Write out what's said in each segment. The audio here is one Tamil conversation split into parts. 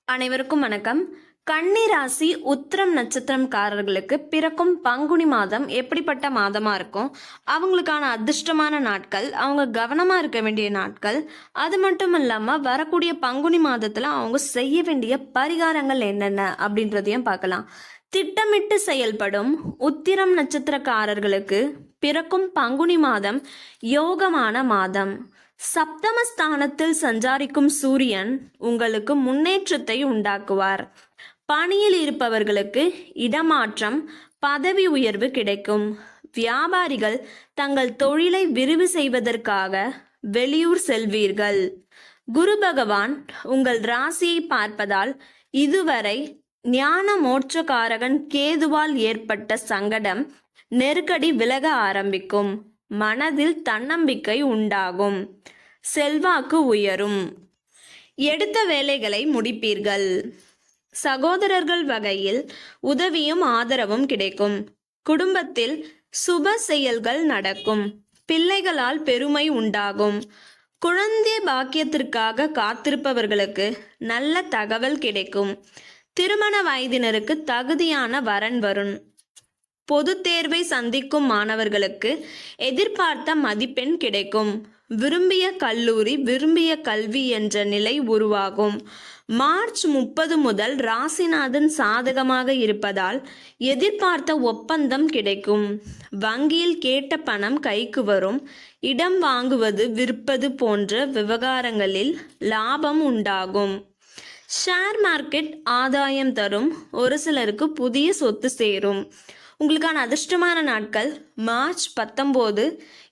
அனைவருக்கும் வணக்கம். கன்னி ராசி உத்திரம் நட்சத்திரம்காரர்களுக்கு பிறக்கும் பங்குனி மாதம் எப்படிப்பட்ட மாதமா இருக்கும், அவங்களுக்கான அதிர்ஷ்டமான நாட்கள், அவங்க கவனமா இருக்க வேண்டிய நாட்கள், அது மட்டும் இல்லாம வரக்கூடிய பங்குனி மாதத்துல அவங்க செய்ய வேண்டிய பரிகாரங்கள் என்னென்ன அப்படின்றதையும் பார்க்கலாம். திட்டமிட்டு செயல்படும் உத்திரம் நட்சத்திரக்காரர்களுக்கு பிறக்கும் பங்குனி மாதம் யோகமான மாதம். சப்தமஸ்தானத்தில் சஞ்சாரிக்கும் சூரியன் உங்களுக்கு முன்னேற்றத்தை உண்டாக்குவார். பணியில் இருப்பவர்களுக்கு இடமாற்றம், பதவி உயர்வு கிடைக்கும். வியாபாரிகள் தங்கள் தொழிலை விரிவு செய்வதற்காக வெளியூர் செல்வீர்கள். குரு பகவான் உங்கள் ராசியை பார்ப்பதால் இதுவரை ஞான மோட்சக்காரகன் கேதுவால் ஏற்பட்ட சங்கடம், நெருக்கடி விலக ஆரம்பிக்கும். மனதில் தன்னம்பிக்கை உண்டாகும். செல்வாக்கு உயரும். எடுத்த வேலைகளை முடிப்பீர்கள். சகோதரர்கள் வகையில் உதவியும் ஆதரவும் கிடைக்கும். குடும்பத்தில் சுப செயல்கள் நடக்கும். பிள்ளைகளால் பெருமை உண்டாகும். குழந்தை பாக்கியத்திற்காக காத்திருப்பவர்களுக்கு நல்ல தகவல் கிடைக்கும். திருமண வயதினருக்கு தகுதியான வரன் வரும். பொது தேர்வை சந்திக்கும் மாணவர்களுக்கு எதிர்பார்த்த மதிப்பெண் கிடைக்கும். விரும்பிய கல்லூரி, விரும்பிய கல்வி என்ற நிலை உருவாகும். மார்ச் 30 முதல் ராசிநாதன் சாதகமாக இருப்பதால் எதிர்பார்த்த ஒப்பந்தம் கிடைக்கும். வங்கியில் கேட்ட பணம் கைக்கு வரும். இடம் வாங்குவது, விற்பது போன்ற விவகாரங்களில் லாபம் உண்டாகும். ஷேர் மார்க்கெட் ஆதாயம் தரும். ஒரு சிலருக்கு புதிய சொத்து சேரும். உங்களுக்கான அதிர்ஷ்டமான நாட்கள் மார்ச் 19,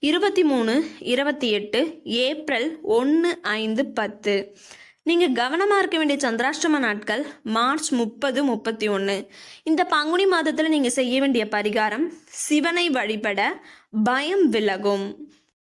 23, 28, ஏப்ரல் 1, 5, 10. நீங்கள் கவனமாக இருக்க வேண்டிய சந்திராஷ்டம நாட்கள் மார்ச் 30, 31. இந்த பங்குனி மாதத்தில் நீங்கள் செய்ய வேண்டிய பரிகாரம், சிவனை வழிபட பயம் விலகும்.